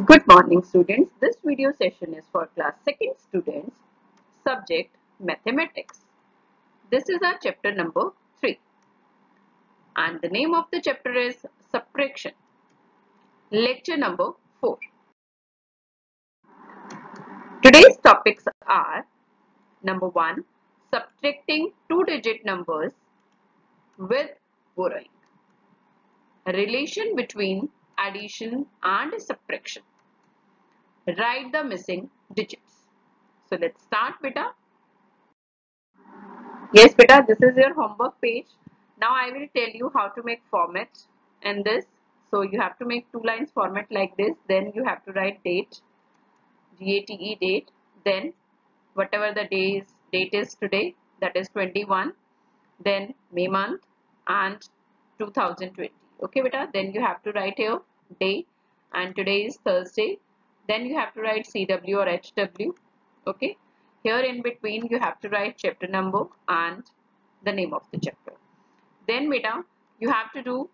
Good morning students. This video session is for class 2nd students, subject mathematics. This is our chapter number 3 and the name of the chapter is subtraction. Lecture number 4. Today's topics are number 1, subtracting two-digit numbers with borrowing. Relation between addition and subtraction. Write the missing digits. So let's start, beta. Yes, beta, this is your homework page. Now I will tell you how to make format in this. So you have to make two lines format like this. Then you have to write date, date, date. Then whatever the date is today, that is 21. Then May month and 2020. Okay, beta. Then you have to write here day, and today is Thursday. Then you have to write CW or HW. Okay. Here in between you have to write chapter number and the name of the chapter. Then beta, you have to do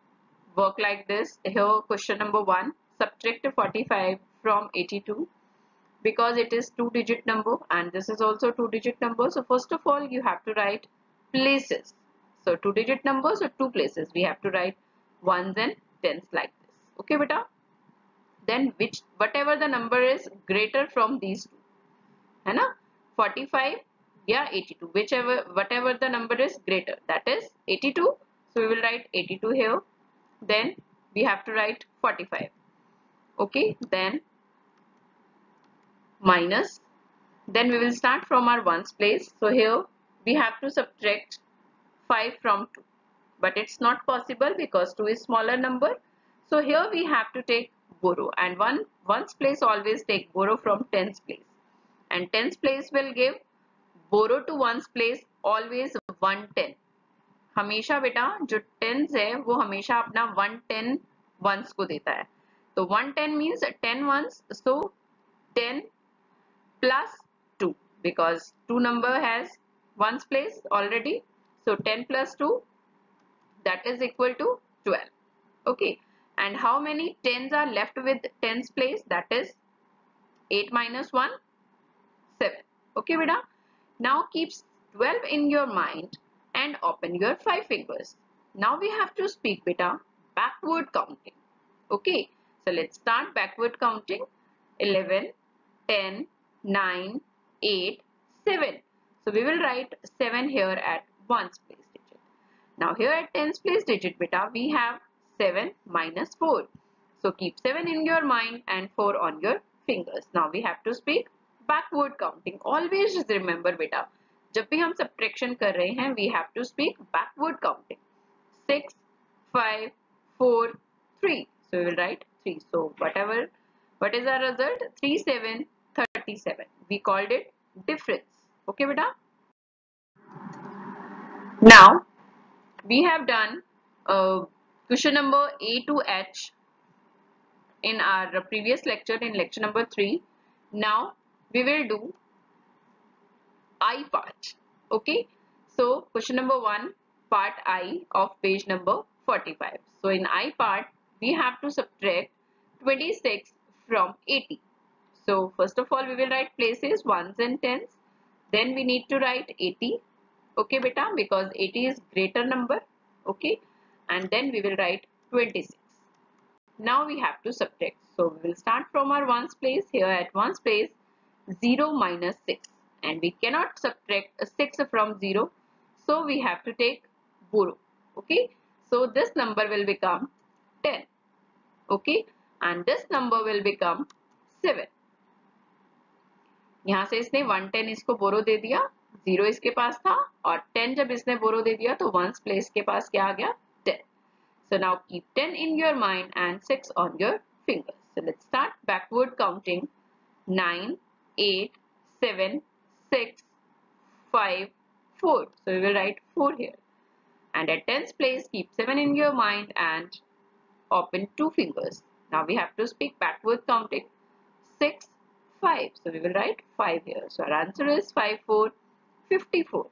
work like this. Here question number 1, subtract 45 from 82 because it is two-digit number and this is also two-digit number. So first of all you have to write places. So two-digit numbers or two places. We have to write ones and tens like this. Okay beta. Then whatever the number is greater from these two. है ना 45 या 82 whatever the number is greater, that is 82. So we will write 82 here. Then we have to write 45. Okay, then minus. Then we will start from our ones place. So here we have to subtract 5 from 2, but it's not possible because 2 is smaller number. So here we have to take borrow, and ones place always take borrow from tens place, and tens place will give borrow to ones place always 110. हमेशा बेटा जो tens है वो हमेशा अपना 110 ones को देता है. तो 110 means 10 ones, so 10 plus 2 because 2 number has ones place already. So 10 plus 2, that is equal to 12. Okay, and how many tens are left with tens place? That is 8 minus 1, 7. Okay beta. Now keep 12 in your mind and open your 5 fingers. Now we have to speak beta backward counting. Okay, so let's start backward counting. 11, 10, 9, 8, 7. So we will write 7 here at ones place digit. Now here at tens place digit beta we have 7 minus 4. So keep 7 in your mind and 4 on your fingers. Now we have to speak backward counting. Always remember beta, जब भी हम subtraction कर रहे हैं we have to speak backward counting. 6, 5, 4, 3. So we will write 3. So what is our result? 3, 7, 37. We called it difference. Okay beta. Now we have done question number A to H in our previous lecture, in lecture number 3. Now we will do I part. Okay, so question number 1, part I of page number 45. So in I part we have to subtract 26 from 80. So first of all we will write places ones and tens. Then we need to write 80. Okay beta, because 80 is greater number. Okay, and then we will write 26. Now we have to subtract. So we will start from our ones place. Here at ones place 0 minus 6, and we cannot subtract a 6 from 0, so we have to take borrow. Okay, so this number will become 10. Okay, and this number will become 7. यहाँ से इसने 110 इसको बोरो दे दिया, 0 इसके पास था, और 10 जब इसने बोरो दे दिया तो वंस प्लेस के पास क्या आ गया? 10. So now keep 10 in your mind and 6 on your fingers. So let's start backward counting. 9, 8, 7, 6, 5, 4. So we will write 4 here. And at tens place, keep 7 in your mind and open 2 fingers. Now we have to speak backward counting. 6, 5. So we will write 5 here. So our answer is 5, 4, 54.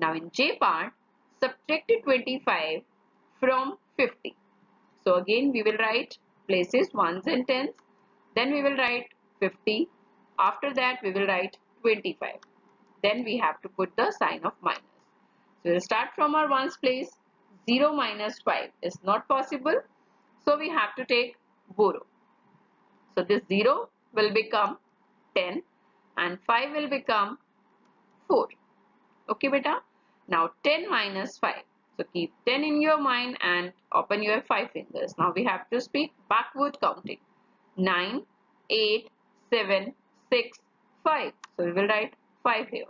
Now in J part, subtract 25 from 50. So again we will write places ones and tens. Then we will write 50. After that we will write 25. Then we have to put the sign of minus. So we'll start from our ones place. 0 minus 5 is not possible. So we have to take borrow. So this 0 will become 10 and 5 will become 4. Okay beta. Now 10 minus 5. So keep 10 in your mind and open your 5 fingers. Now we have to speak backward counting. 9, 8, 7, 6, 5. So we will write 5 here.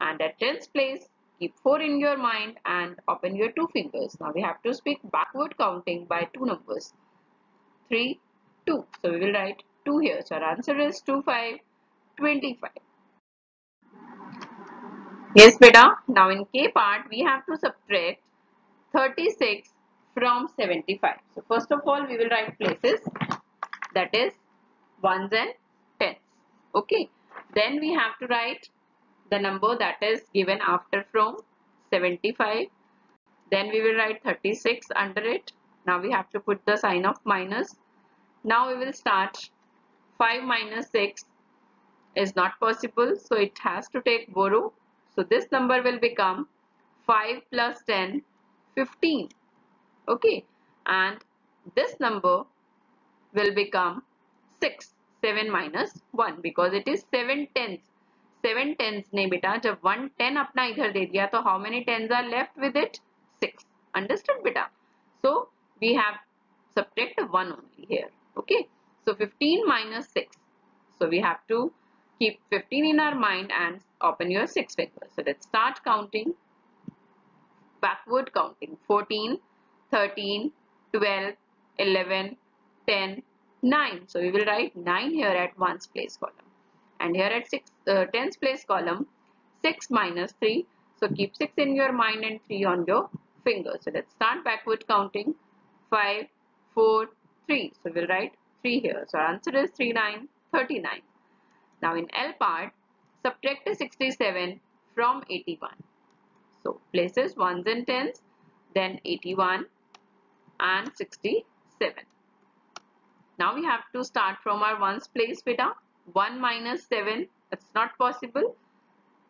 And at tens place, keep 4 in your mind and open your 2 fingers. Now we have to speak backward counting by 2 numbers. 3, 2. So we will write 2 here. So our answer is 2, 5, 25. Yes, beta. Now in K part, we have to subtract 36 from 75. So first of all, we will write places, that is ones and tens. Okay. Then we have to write the number that is given after from 75. Then we will write 36 under it. Now we have to put the sign of minus. Now we will start 5 minus 6 is not possible. So it has to take borrow. So this number will become 5 plus 10, 15. Okay. And this number will become 6. 7 minus 1 because it is 7 tenths. 7 tenths ने बेटा जब 1 10 अपना इधर दे दिया तो how many tens are left with it? 6. Understood beta? So we have subtract 1 only here. Okay. So 15 minus 6. So we have to keep 15 in our mind and open your 6 fingers. So let's start counting. Backward counting. 14, 13, 12, 11, 10, 9. So we will write 9 here at ones place column. And here at tens place column, 6 minus 3. So keep 6 in your mind and 3 on your finger. So let's start backward counting. 5, 4, 3. So we'll write 3 here. So our answer is 3, 9, 39. Now in L part, subtract 67 from 81. So places ones and tens, then 81 and 67. Now we have to start from our ones place beta. 1 minus 7, it's not possible.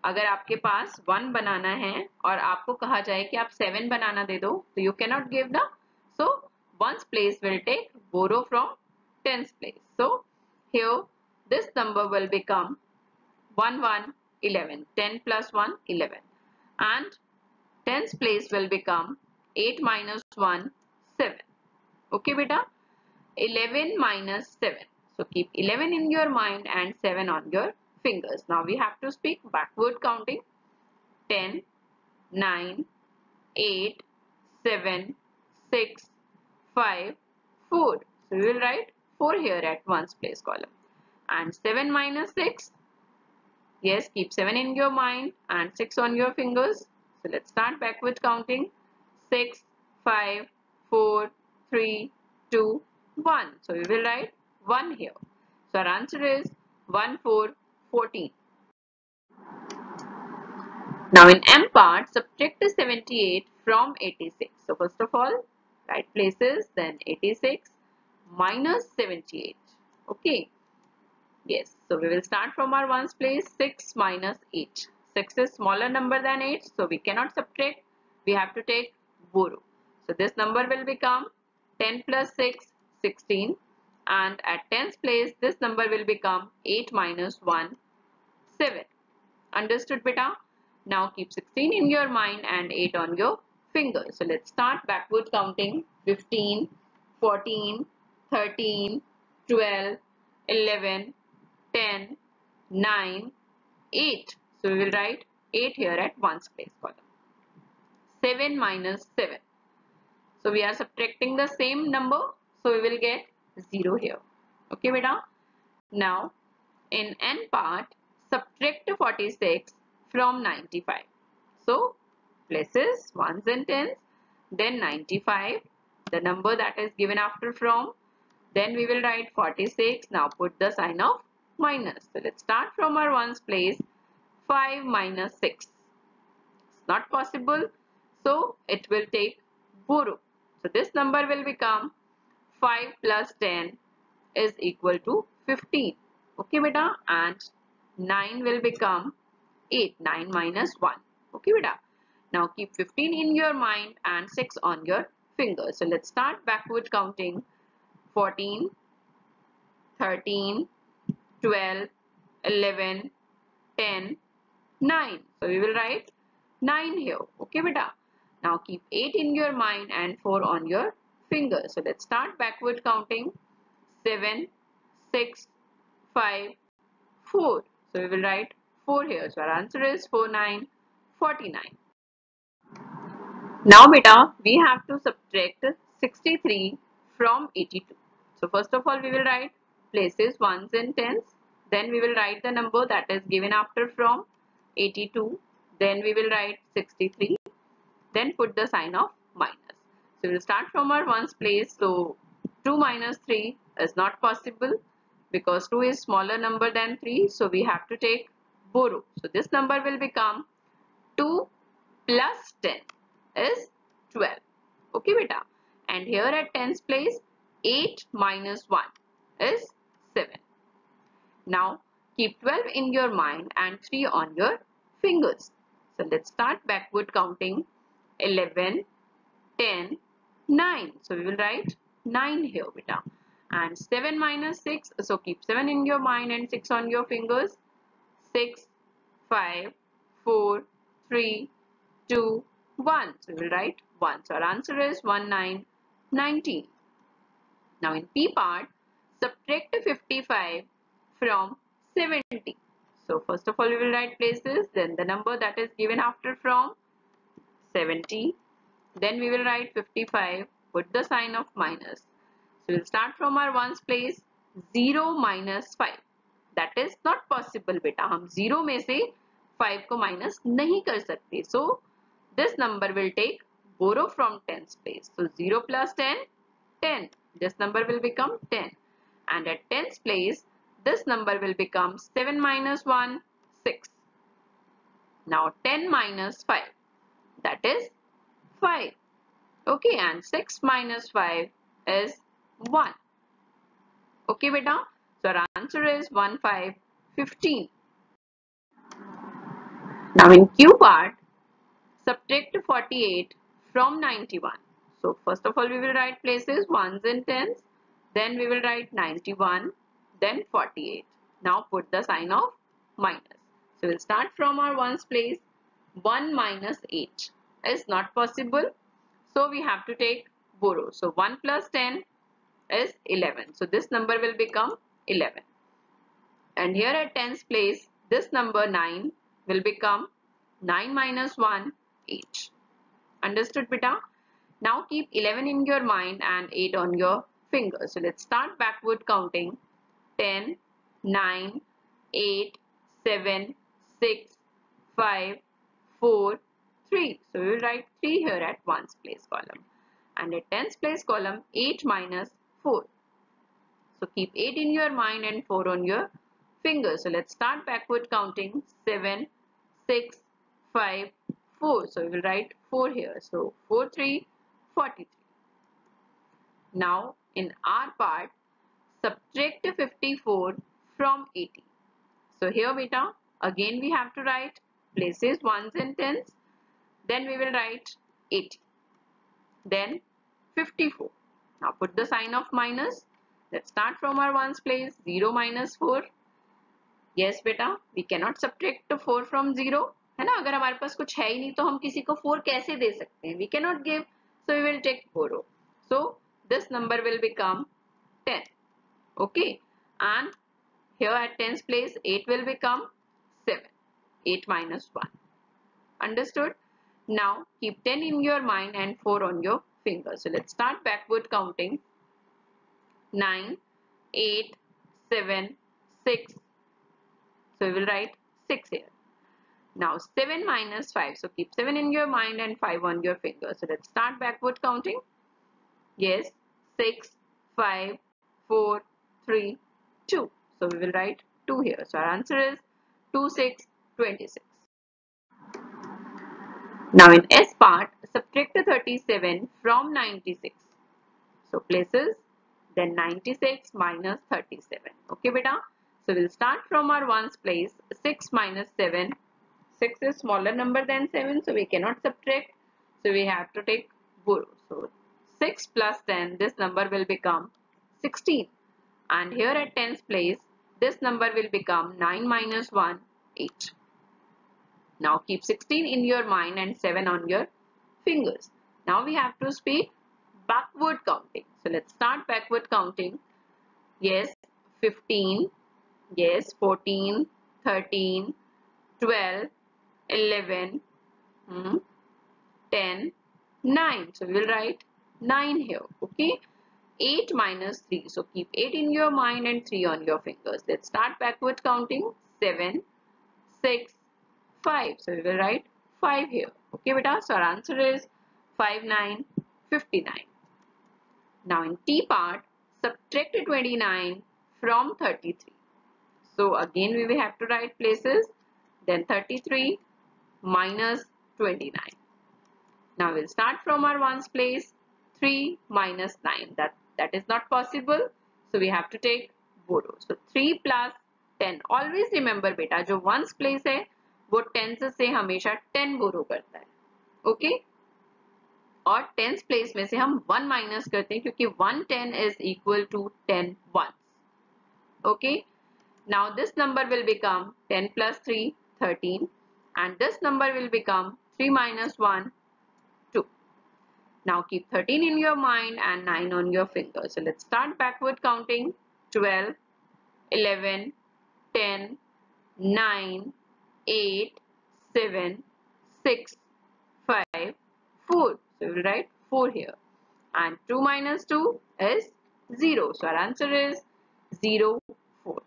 अगर आपके पास 1 बनाना है और आपको कहा जाए कि आप 7 बनाना दे दो तो you cannot give ना. So ones place will take borrow from tens place. So here this number will become 1, 1, 11. 10 plus 1, 11. And tens place will become 8 minus 1, 7. Okay beta. 11 minus 7. So keep 11 in your mind and 7 on your fingers. Now we have to speak backward counting. 10, 9, 8, 7, 6, 5, 4. So we will write 4 here at ones place column. And 7 minus 6. Yes, keep 7 in your mind and 6 on your fingers. So let's start backward counting. 6, 5, 4, 3, 2, 1. So we will write 1 here. So our answer is 1, 4, 14. Now in M part, subtract 78 from 86. So first of all, write places, then 86 minus 78. Okay. Yes, so we will start from our ones place. 6 minus 8. 6 is smaller number than 8, so we cannot subtract. We have to take borrow. So this number will become 10 plus 6, 16. And at tens place, this number will become 8 minus 1, 7. Understood beta? Now keep 16 in your mind and 8 on your fingers. So let's start backward counting. 15, 14, 13, 12, 11, 10, 9, 8. So we will write 8 here at ones place column. 7 minus 7. So we are subtracting the same number. So we will get 0 here. Okay beta. Now in N part, subtract 46 from 95. So places ones and tens, then 95, the number that is given after from. Then we will write 46. Now put the sign of minus. So let's start from our ones place. 5 minus 6. It's not possible. So it will take borrow. So this number will become 5 plus 10 is equal to 15. Okay beta, and 9 will become 8. 9 minus 1. Okay beta. Now keep 15 in your mind and 6 on your finger. So let's start backward counting. 14, 13, 12, 11, 10, 9. So we will write 9 here. Okay beta. Now keep 8 in your mind and 4 on your finger. So let's start backward counting. 7, 6, 5, 4. So we will write 4 here. So our answer is 4, 9, 49. Now beta, we have to subtract 63 from 82. So first of all we will write places ones and tens. Then we will write the number that is given after from 82. Then we will write 63. Then put the sign of minus. So we will start from our ones place. So 2 minus 3 is not possible because 2 is smaller number than 3. So we have to take borrow. So this number will become 2 plus 10 is 12. Okay beta. And here at tens place 8 minus 1 is 7. Now keep 12 in your mind and 3 on your fingers. So let's start backward counting. 11, 10, 9. So we will write 9 here beta. And 7 minus 6. So keep 7 in your mind and 6 on your fingers. 6, 5, 4, 3, 2, 1. So we will write 1. So our answer is 1, 9, 19. Now in P part, subtract 55 from 70. So first of all we will write places, then the number that is given after from 70. Then we will write 55, put the sign of minus. So we will start from our ones place. 0 minus 5. That is not possible beta. हम 0 में से 5 को minus नहीं कर सकते. So this number will take borrow from tens place. So 0 plus 10, 10. This number will become 10. And at tens place, this number will become 7 minus 1, 6. Now 10 minus 5. That is 5. Okay, and 6 minus 5 is 1. Okay beta. So our answer is 1, 5, 15. Now in Q part, subtract 48 from 91. So first of all we will write places ones and tens. Then we will write 91. Then 48. Now put the sign of minus. So we'll start from our ones place. 1 minus 8 is not possible. So we have to take borrow. So 1 plus 10 is 11. So this number will become 11. And here at tens place, this number 9 will become 9 minus 1, 8. Understood beta? Now keep 11 in your mind and 8 on your fingers. So let's start backward counting. 10, 9, 8, 7, 6, 5, 4, 3. So we will write 3 here at ones place column. And at tens place column, 8 minus 4. So keep 8 in your mind and 4 on your fingers. So let's start backward counting. 7, 6, 5, 4. So we will write 4 here. So 4, 3, 43. Now in our part, subtract 54 from 80. So here beta, again we have to write places ones and tens. Then we will write 80. Then 54. Now put the sign of minus. Let's start from our ones place. 0 minus 4. Yes बेटा, we cannot subtract 4 from 0. है ना, अगर हमारे पास कुछ है ही नहीं तो हम किसी को 4 कैसे दे सकते हैं? We cannot give. So we will take borrow. So this number will become 10. Okay. And here at tens place 8 will become 7. 8 minus 1. Understood? Now keep 10 in your mind and 4 on your finger. So let's start backward counting. 9, 8, 7, 6. So we will write 6 here. Now 7 minus 5. So keep 7 in your mind and 5 on your finger. So let's start backward counting. Yes, 6, 5, 4, 3, 2. So we will write 2 here. So our answer is 2, 6, 26. Now in S part, subtract 37 from 96. So places then 96 minus 37. Okay beta, so we'll start from our ones place. 6 minus 7, 6 is smaller number than 7, so we cannot subtract, so we have to take borrow. So 6 plus 10, this number will become 16, and here at tens place this number will become 9 minus 1, 8. Now keep 16 in your mind and 7 on your fingers. Now we have to speak backward counting. So let's start backward counting. Yes, 15, yes, 14, 13, 12, 11, 10, 9. So we will write 9 here. Okay. 8 minus 3. So keep 8 in your mind and 3 on your fingers. Let's start backward counting. 7, 6, 5. So we will write 5 here. Okay, beta. So our answer is 5, 9, 59. Now in T part, subtract 29 from 33. So again we will have to write places. Then 33 minus 29. Now we'll start from our ones place. 3 minus 9. That is not possible. So we have to take borrow. So 3 plus 10. Always remember बेटा जो ones place है वो tens से हमेशा 10 borrow करता है. Okay? और tens place में से हम 1 minus करते हैं क्योंकि 1 10 is equal to 10 ones. Okay? Now this number will become 10 plus 3, 13. And this number will become 3 minus 1, 2. Now keep 13 in your mind and 9 on your fingers. So let's start backward counting. 12, 11, 10, 9, 8, 7, 6, 5, 4. So we'll write 4 here. And 2 minus 2 is 0. So our answer is 0, 4.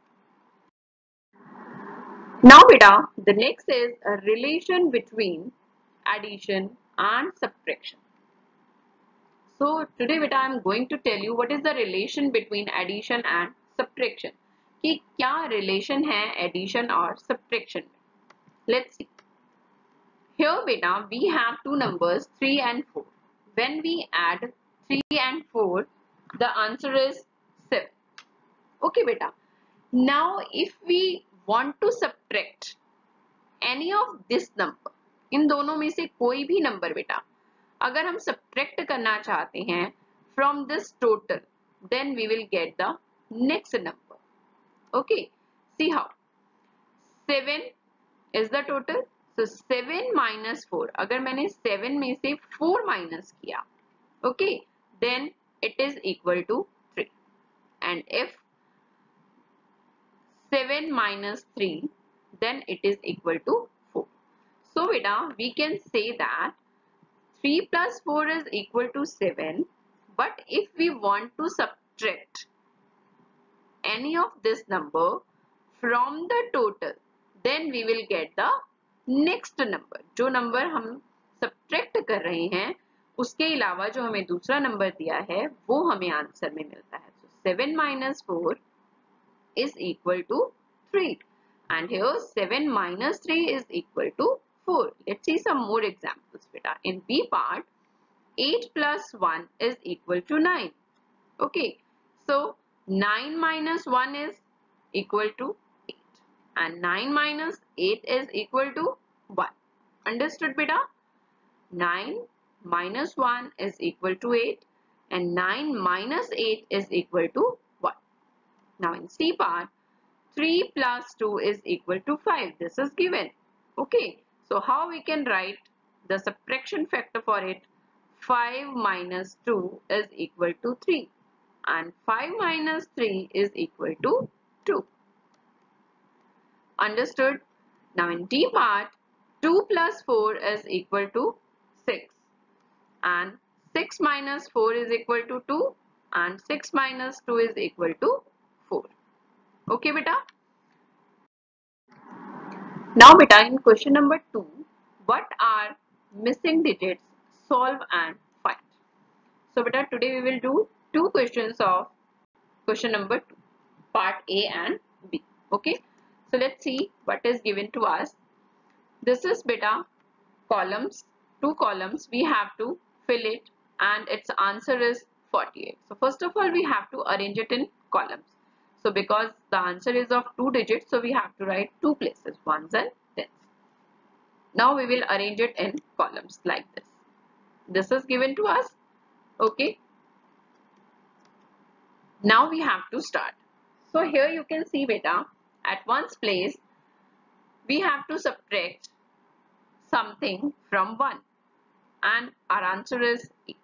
Now beta, the next is a relation between addition and subtraction. So today beta I am going to tell you what is the relation between addition and subtraction. कि क्या relation है addition और subtraction में. Let's see. Here beta we have two numbers 3 and 4. When we add 3 and 4, the answer is 7. Okay beta. Now if we want to subtract any of this number, इन दोनों में से कोई भी number बेटा अगर हम subtract करना चाहते हैं from this total, then we will get the next number. Okay, see how 7 is the total. So 7 minus 4, अगर मैंने 7 में से 4 minus किया, okay, then it is equal to 3. And if 7 minus 3, then it is equal to 4. So beta we can say that 3 plus 4 is equal to 7, but if we want to subtract any of this number from the total, then we will get the next number. जो number हम subtract कर रहे हैं उसके अलावा जो हमें दूसरा number दिया है वो हमें आंसर में मिलता है. So 7 minus 4 is equal to 3, and here 7 minus 3 is equal to 4. Let's see some more examples beta. In B part, 8 plus 1 is equal to 9. Okay, so 9 minus 1 is equal to 8, and 9 minus 8 is equal to 1. Understood beta? 9 minus 1 is equal to 8, and 9 minus 8 is equal to 1. Now in C part, 3 plus 2 is equal to 5. This is given. Okay, so how we can write the subtraction factor for it? 5 minus 2 is equal to 3, and 5 minus 3 is equal to 2. Understood? Now in D part, 2 plus 4 is equal to 6, and 6 minus 4 is equal to 2, and 6 minus 2 is equal to 4. Okay beta? Now beta, in question number 2, what are missing digits? Solve and find. So beta, today we will do two questions of question number 2, part A and B. Okay, so let's see what is given to us. This is beta columns, two columns. We have to fill it, and its answer is 48. So first of all, we have to arrange it in columns. So because the answer is of 2 digits, so we have to write 2 places, ones and tens. Now we will arrange it in columns like this. This is given to us. Okay. Now we have to start. So here you can see beta, at ones place, we have to subtract something from 1 and our answer is 8.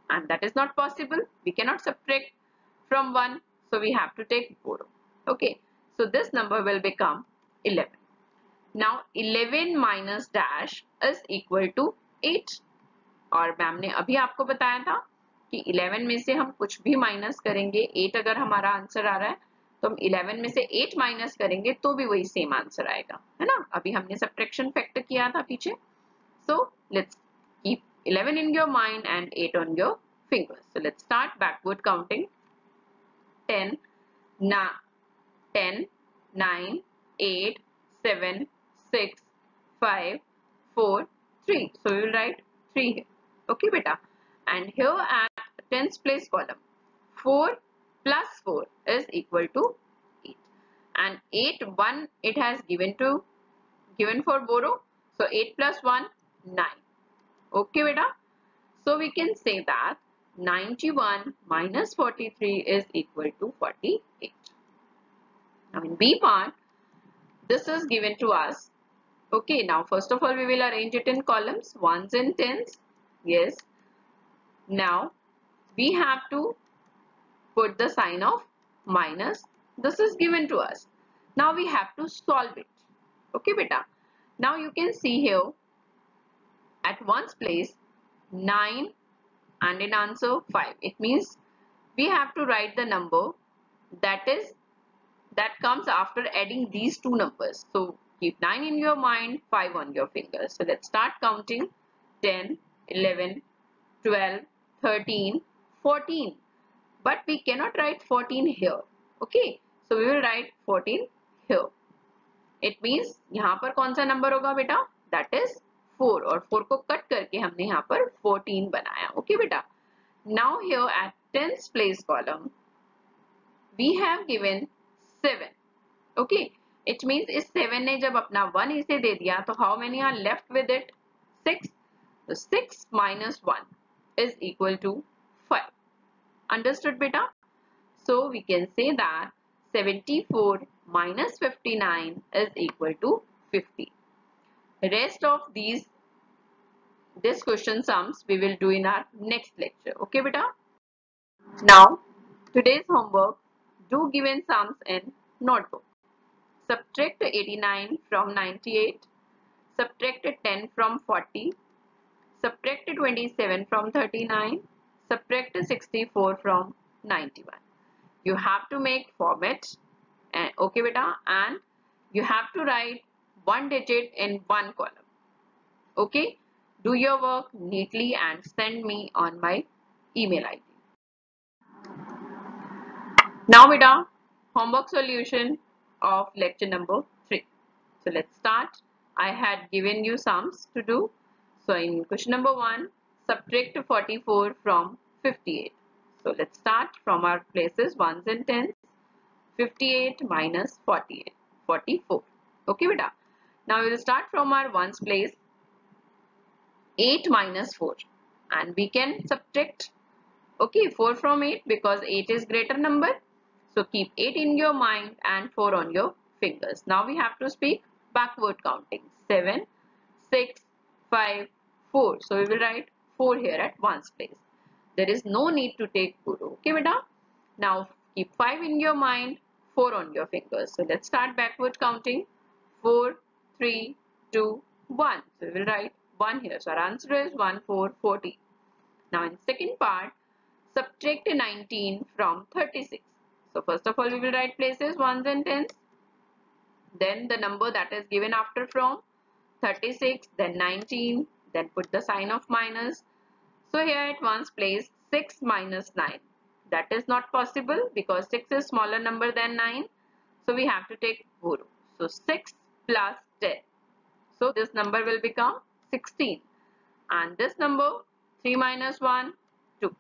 And that is not possible. We cannot subtract from 1. So we have to take 4. Okay. So this number will become 11. Now 11 minus dash is equal to 8. और ma'am ने अभी आपको बताया था कि 11 में से हम कुछ भी माइनस करेंगे, 8 अगर हमारा आंसर आ रहा है तो हम 11 में से 8 माइनस करेंगे तो भी वही सेम आंसर आएगा, है ना. अभी हमने सब्ट्रैक्शन फैक्टर किया था पीछे. So let's keep 11 in your mind and 8 on your fingers. So let's start backward counting. 10, 9, 8, 7, 6, 5, 4, 3. So we will write 3 here. Okay, beta. And here at tens place column, 4 plus 4 is equal to 8. And 8, 1 it has given for borrow. So 8 plus 1, 9. Okay, beta. So we can say that 91 minus 43 is equal to 48. Now in B part, this is given to us. Okay, now first of all we will arrange it in columns, ones and tens. Yes. Now we have to put the sign of minus. This is given to us. Now we have to solve it. Okay, beta. Now you can see here at ones place 9 and in answer 5. It means we have to write the number that comes after adding these two numbers. So keep 9 in your mind, 5 on your fingers. So let's start counting. 10, 11, 12, 13, 14. But we cannot write 14 here. Okay. So we will write 14 here. It means यहाँ पर कौन सा number होगा बेटा? That is 4. और 4 को cut करके हमने यहाँ पर 14 बनाया. Okay बेटा. Now here at tens place column, we have given 7. Okay. It means इस 7 ने जब अपना 1 इसे दे दिया तो how many are left with it? 6. So 6 minus 1 is equal to 5. Understood beta? So we can say that 74 minus 59 is equal to 50. Rest of this question sums we will do in our next lecture. Okay beta? Now today's homework, do given sums in notebook. Subtract 89 from 98. Subtract 10 from 40. Subtract 27 from 39. Subtract 64 from 91. You have to make format. Okay beta, and you have to write one digit in one column. Okay, do your work neatly and send me on my email ID. Now beta, homework solution of lecture number 3. So let's start. I had given you sums to do. So in question number 1, subtract 44 from 58. So let's start from our places ones and tens. 58 minus 48, 44. Okay beta. Now we will start from our ones place. 8 minus 4, and we can subtract 4 from 8 because 8 is greater number. So keep 8 in your mind and 4 on your fingers. Now we have to speak backward counting. 7, 6, 5, 4. So we will write 4 here at ones place. There is no need to take guru. Okay beta. Now keep 5 in your mind, 4 on your fingers. So let's start backward counting. 4, 3, 2, 1. So we will write 1 here. So our answer is 1, 4, 40. Now in second part, subtract 19 from 36. So first of all, we will write places ones and tens. Then the number that is given after from 36, then 19, then put the sign of minus. So here at ones place 6 minus 9. That is not possible because 6 is smaller number than 9. So we have to take guru. So 6 plus 10. So this number will become 16. And this number 3 minus 1, 2.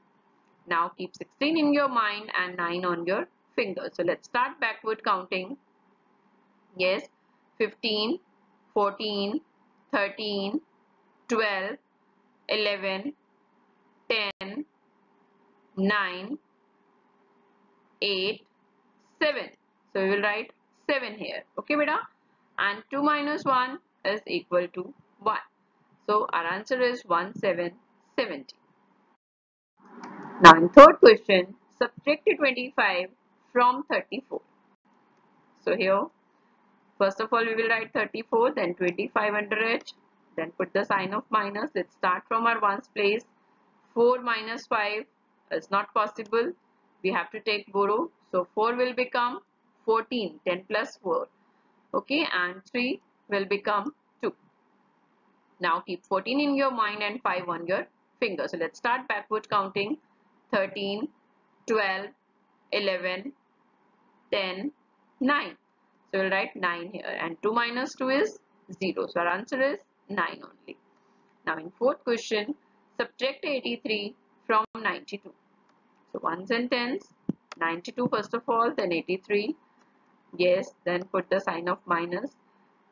Now keep 16 in your mind and 9 on your finger. So let's start backward counting. Yes, 15, 14, 13, 12, 11, 10, 9, 8, 7. So we will write 7 here. Okay, beta? And 2 minus 1 is equal to 1. So our answer is 1770. Now in third question, subtract 25 from 34. So here, first of all, we will write 34, then 25 under it, then put the sign of minus. Let's start from our ones place. 4 minus 5 is not possible. We have to take borrow. So 4 will become 14, 10 plus 4. Okay, and 3 will become 2. Now keep 14 in your mind and 5 on your finger. So let's start backward counting. 13, 12, 11, 10, 9. So we'll write 9 here, and 2 minus 2 is 0. So our answer is 9 only. Now in fourth question, subtract 83 from 92. So ones and tens, 92 first of all, then 83. Yes, then put the sign of minus.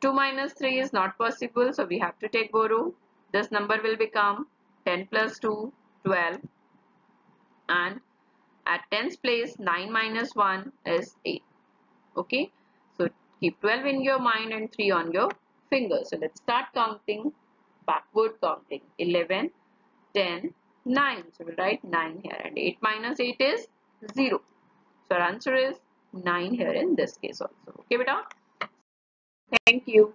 2 minus 3 is not possible, so we have to take borrow. This number will become 10 plus 2, 12. And at tens place, 9 minus 1 is 8. Okay, so keep 12 in your mind and 3 on your finger. So let's start counting, backward counting. 11, 10, 9. So we'll write 9 here, and 8 minus 8 is 0. So our answer is 9 here in this case also. Okay, beta? Thank you.